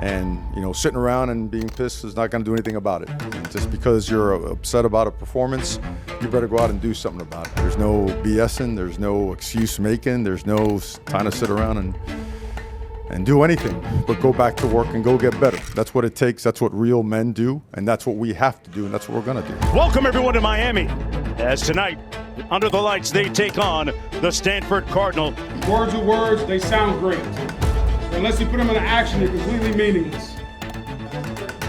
And, sitting around and being pissed is not going to do anything about it. And just because you're upset about a performance, you better go out and do something about it. There's no BSing, there's no excuse making, there's no time to sit around and do anything but go back to work and go get better. That's what it takes. That's what real men do, and that's what we have to do, and that's what we're going to do. Welcome, everyone, to Miami. As tonight, under the lights, they take on the Stanford Cardinal. Words are words. They sound great. Unless you put them into action, they're completely meaningless.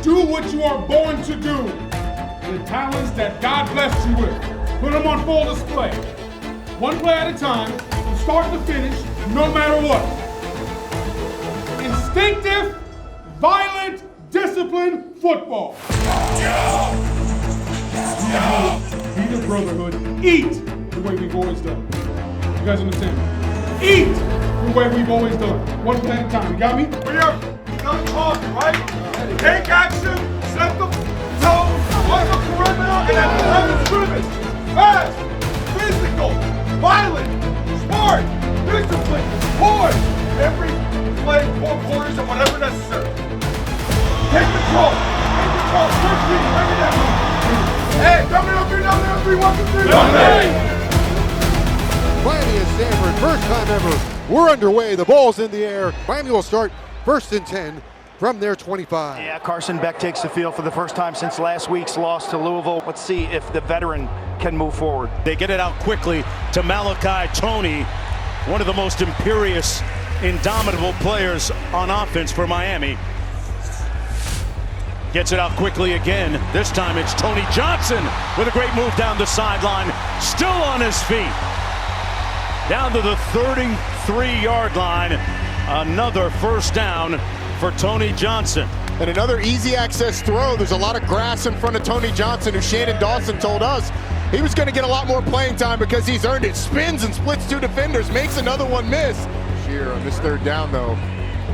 Do what you are born to do. The talents that God blessed you with, put them on full display. One play at a time, from start to finish, no matter what. Instinctive, violent, disciplined football. Be the brotherhood. Eat the way we've always done. You guys understand? Eat the way we've always done. One play at a time. You got me? We are done talking, right? Take action, set the tone, on the perimeter, and at the line of scrimmage. Fast, physical, violent, smart, disciplined, poise. Every play, 4 quarters, or whatever necessary. Take control. Take control. First team, bring it down. Hey, WW3, welcome to Miami and Stanford, first time ever. We're underway. The ball's in the air. Miami will start 1st and 10 from their 25. Yeah, Carson Beck takes the field for the first time since last week's loss to Louisville. Let's see if the veteran can move forward. They get it out quickly to Malachi Toney, one of the most imperious, indomitable players on offense for Miami. Gets it out quickly again. This time it's Tony Johnson with a great move down the sideline. Still on his feet. Down to the 33-yard line. Another first down for Tony Johnson. And another easy access throw. There's a lot of grass in front of Tony Johnson, who Shannon Dawson told us he was going to get a lot more playing time because he's earned it. Spins and splits 2 defenders, makes another one miss. Shear on this 3rd down, though.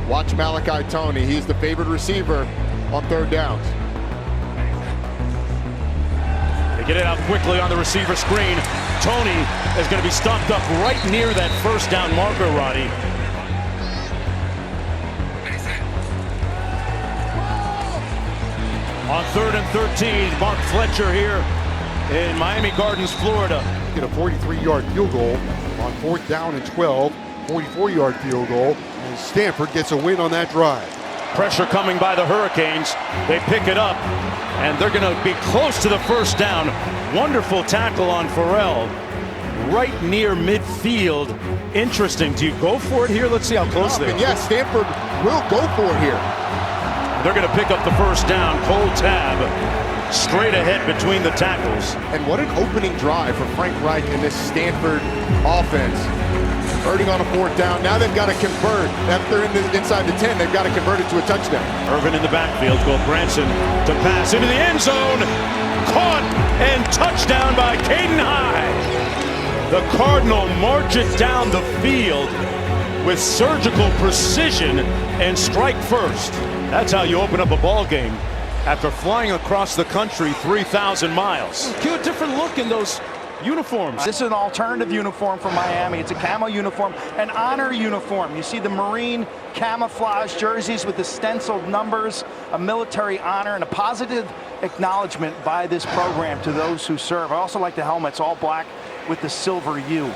Watch Malachi Toney. He's the favored receiver on 3rd downs. They get it out quickly on the receiver screen. Toney is going to be stopped up right near that first down marker, Roddy. On 3rd and 13, Mark Fletcher here in Miami Gardens, Florida. Get a 43-yard field goal on 4th down and 12, 44-yard field goal, and Stanford gets a win on that drive. Pressure coming by the Hurricanes. They pick it up, and they're going to be close to the first down. Wonderful tackle on Farrell, right near midfield. Interesting. Do you go for it here? Let's see how close they are. Yes, Stanford will go for it here. They're going to pick up the first down. Cold tab straight ahead between the tackles. And what an opening drive for Frank Reich in this Stanford offense. Converting on a 4th down. Now they've got to convert. After they're inside the 10, they've got to convert it to a touchdown. Irvin in the backfield. Branson to pass into the end zone. Caught and touchdown by Caden High. The Cardinal march it down the field with surgical precision and strike first. That's how you open up a ball game after flying across the country 3,000 miles. Cute, different look in those uniforms. This is an alternative uniform for Miami. It's a camo uniform, an honor uniform. You see the Marine camouflage jerseys with the stenciled numbers, a military honor, and a positive acknowledgement by this program to those who serve. I also like the helmets, all black with the silver U.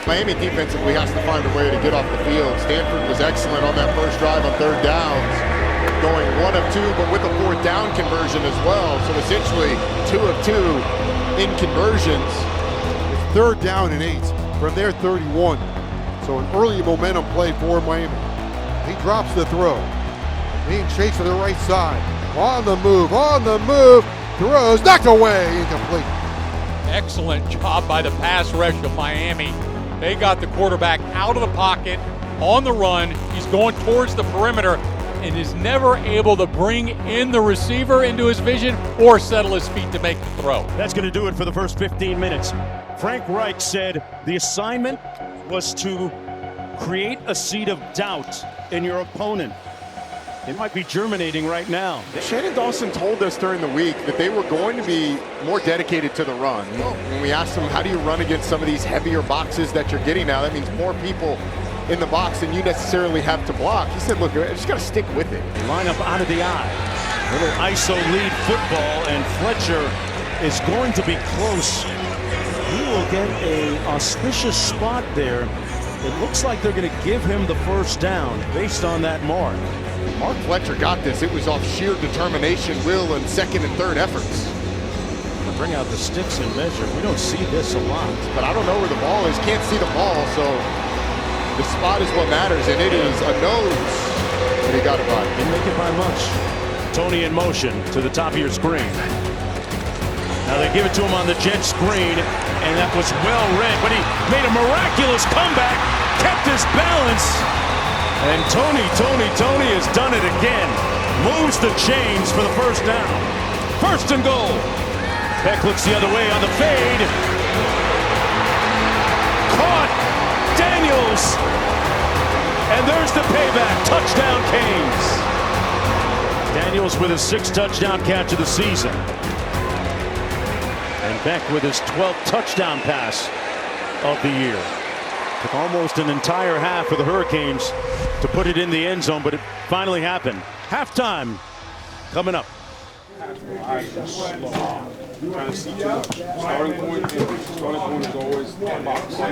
Miami defensively has to find a way to get off the field. Stanford was excellent on that first drive on 3rd downs, going 1 of 2, but with a 4th down conversion as well. So essentially 2 of 2 in conversions. It's 3rd down and 8 from their 31. So an early momentum play for Miami. He drops the throw. Being chased to the right side. On the move, throws, knocked away, incomplete. Excellent job by the pass rush of Miami. They got the quarterback out of the pocket, on the run. He's going towards the perimeter and is never able to bring in the receiver into his vision or settle his feet to make the throw. That's going to do it for the first 15 minutes. Frank Reich said the assignment was to create a seed of doubt in your opponent. It might be germinating right now. Shannon Dawson told us during the week that they were going to be more dedicated to the run. When we asked them, how do you run against some of these heavier boxes that you're getting now? That means more people in the box than you necessarily have to block. He said, look, I just got to stick with it. Line up out of the eye. Little ISO lead football, and Fletcher is going to be close. He will get a auspicious spot there. It looks like they're going to give him the first down based on that mark. Mark Fletcher got this. It was off sheer determination, will, and second and third efforts. Bring out the sticks and measure. We don't see this a lot. But I don't know where the ball is. Can't see the ball, so the spot is what matters, and it is a nose. But he got it right. Didn't make it by much. Tony in motion to the top of your screen. Now they give it to him on the jet screen, and that was well read, but he made a miraculous comeback, kept his balance, and Tony has done it again. Moves the chains for the first down. First and goal. Beck looks the other way on the fade. Caught. Daniels. And there's the payback. Touchdown Canes. Daniels with his 6th touchdown catch of the season. And Beck with his 12th touchdown pass of the year. Took almost an entire half for the Hurricanes to put it in the end zone, but it finally happened. Halftime coming up. Starting point is always the box. We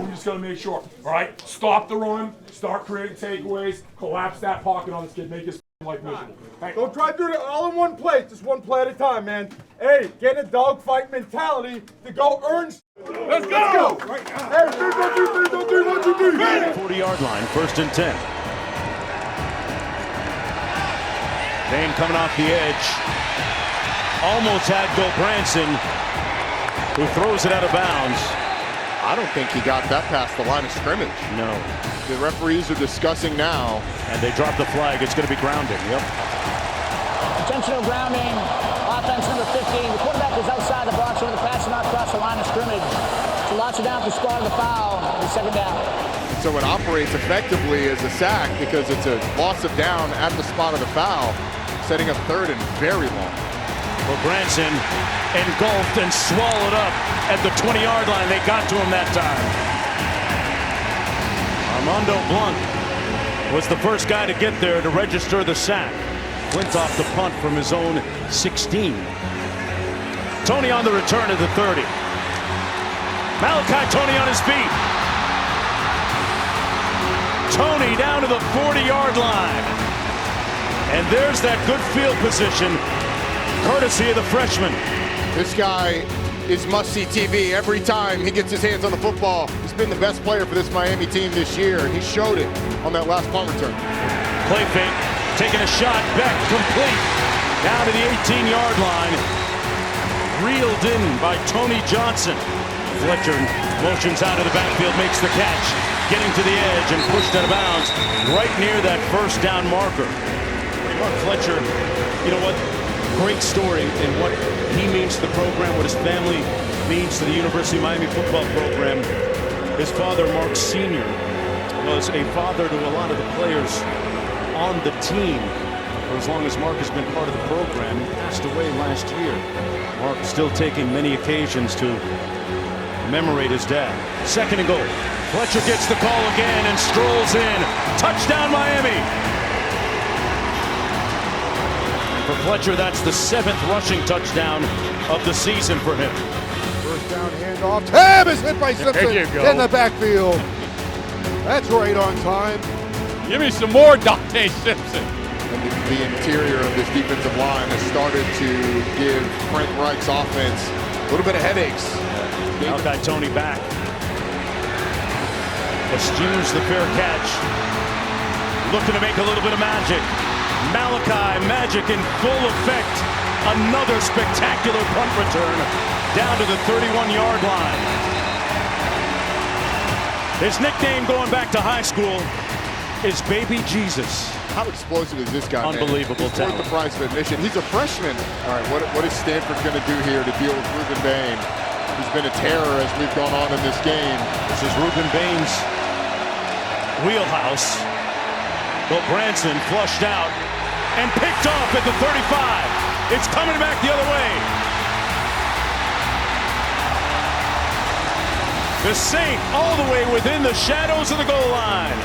just gotta make sure. All right, stop the run, start creating takeaways, collapse that pocket on this kid, make his life miserable. Hey, Don't try to do it all in one play, just one play at a time, man. Hey, get a dogfight mentality to go earn. let's go! Hey, 3, 1, 2, 3. 40-yard line, 1st and 10. Dane coming off the edge. Almost had Branson, who throws it out of bounds. I don't think he got that past the line of scrimmage. No. The referees are discussing now. And they drop the flag. It's going to be grounding. Yep. Intentional grounding. Offense number 15. The quarterback is outside the box when the pass is not across the line of scrimmage. So lots of down for spot of the foul. The 2nd down. So it operates effectively as a sack because it's a loss of down at the spot of the foul, setting up 3rd and very long. Well, Branson engulfed and swallowed up at the 20-yard line. They got to him that time. Armando Blunt was the first guy to get there to register the sack. Flintoff the punt from his own 16. Tony on the return at the 30. Malachi Tony on his feet. Tony down to the 40-yard line. And there's that good field position, courtesy of the freshman. This guy is must-see TV every time he gets his hands on the football. He's been the best player for this Miami team this year, and he showed it on that last punt return. Play fake, taking a shot, Beck complete, down to the 18-yard line. Reeled in by Tony Johnson. Fletcher motions out of the backfield, makes the catch, getting to the edge and pushed out of bounds right near that first down marker. Mark Fletcher, you know what? Great story in what he means to the program, what his family means to the University of Miami football program. His father, Mark Sr., was a father to a lot of the players on the team for as long as Mark has been part of the program. He passed away last year. Mark still taking many occasions to commemorate his dad. 2nd and goal. Fletcher gets the call again and strolls in. Touchdown, Miami! For Fletcher, that's the 7th rushing touchdown of the season for him. First down handoff. Tab is hit by Simpson you go. in the backfield. That's right on time. Give me some more Dante Simpson. And the interior of this defensive line has started to give Frank Reich's offense a little bit of headaches. Malachi Tony back. Eschews the fair catch. Looking to make a little bit of magic. Malachi, magic in full effect. Another spectacular punt return down to the 31-yard line. His nickname going back to high school is Baby Jesus. How explosive is this guy, Unbelievable man? He's worth the price of admission. He's a freshman. All right, what is Stanford going to do here to deal with Ruben Bain? He's been a terror as we've gone on in this game. This is Ruben Bain's wheelhouse. But Branson flushed out and picked off at the 35. It's coming back the other way. The Saint all the way within the shadows of the goal line.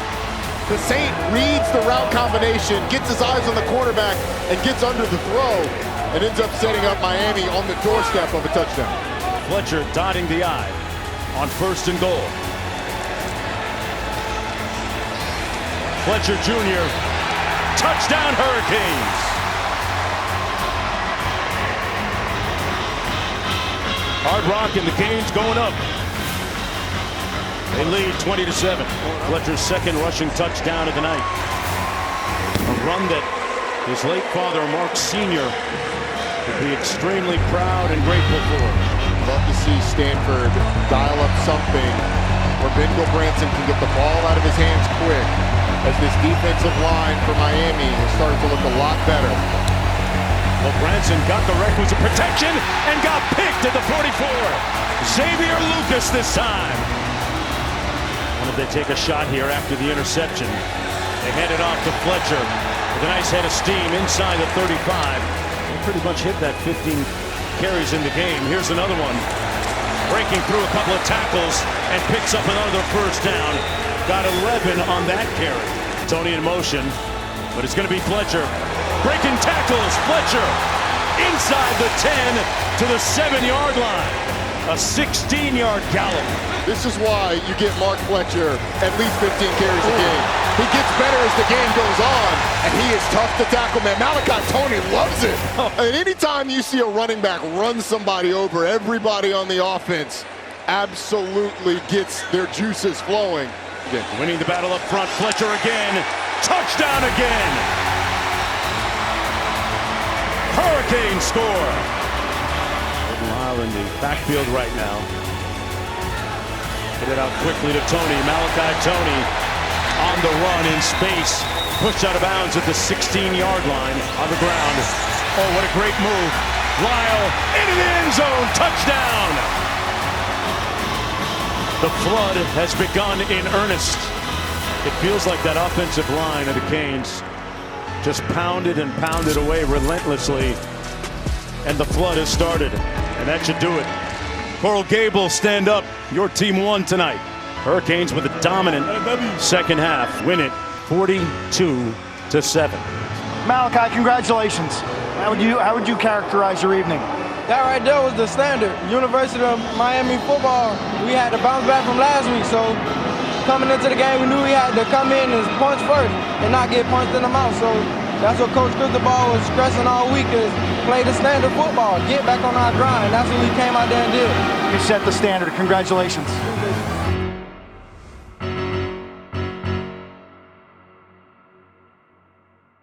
The Saint reads the route combination, gets his eyes on the quarterback, and gets under the throw, and ends up setting up Miami on the doorstep of a touchdown. Fletcher dotting the I on 1st and goal. Fletcher Jr. Touchdown Hurricanes. Hard Rock and the Canes going up. They lead 20-7. Fletcher's 2nd rushing touchdown of the night. A run that his late father, Mark Sr., would be extremely proud and grateful for. Love to see Stanford dial up something where Ben Branson can get the ball out of his hands quick, as this defensive line for Miami has started to look a lot better. Well, Branson got the requisite protection and got picked at the 44. Xavier Lucas this time. Wanted to take a shot here after the interception. They hand it off to Fletcher with a nice head of steam inside the 35. They pretty much hit that 15 carries in the game. Here's another one. Breaking through a couple of tackles and picks up another 1st down. Got 11 on that carry. Tony in motion, but it's going to be Fletcher. Breaking tackles, Fletcher inside the 10 to the 7-yard line. A 16-yard gallop. This is why you get Mark Fletcher at least 15 carries a game. He gets better as the game goes on, and he is tough to tackle, man. Malachi Tony loves it. And anytime you see a running back run somebody over, everybody on the offense absolutely gets their juices flowing. Again, winning the battle up front, Fletcher again. Touchdown again. Hurricanes score. Lyle in the backfield right now. Get it out quickly to Tony. Malachi Tony on the run in space. Pushed out of bounds at the 16-yard line on the ground. Oh, what a great move. Lyle into the end zone. Touchdown. The flood has begun in earnest. It feels like that offensive line of the Canes just pounded and pounded away relentlessly. And the flood has started. And that should do it. Coral Gables, stand up. Your team won tonight. Hurricanes with a dominant 2nd half. Win it 42-7. Malachi, congratulations. How would you characterize your evening? That right there was the standard. University of Miami football. We had to bounce back from last week, so coming into the game, we knew we had to come in and punch first and not get punched in the mouth. So that's what Coach Cristobal was stressing all week, is play the standard football, get back on our grind. That's what we came out there and did. You set the standard. Congratulations.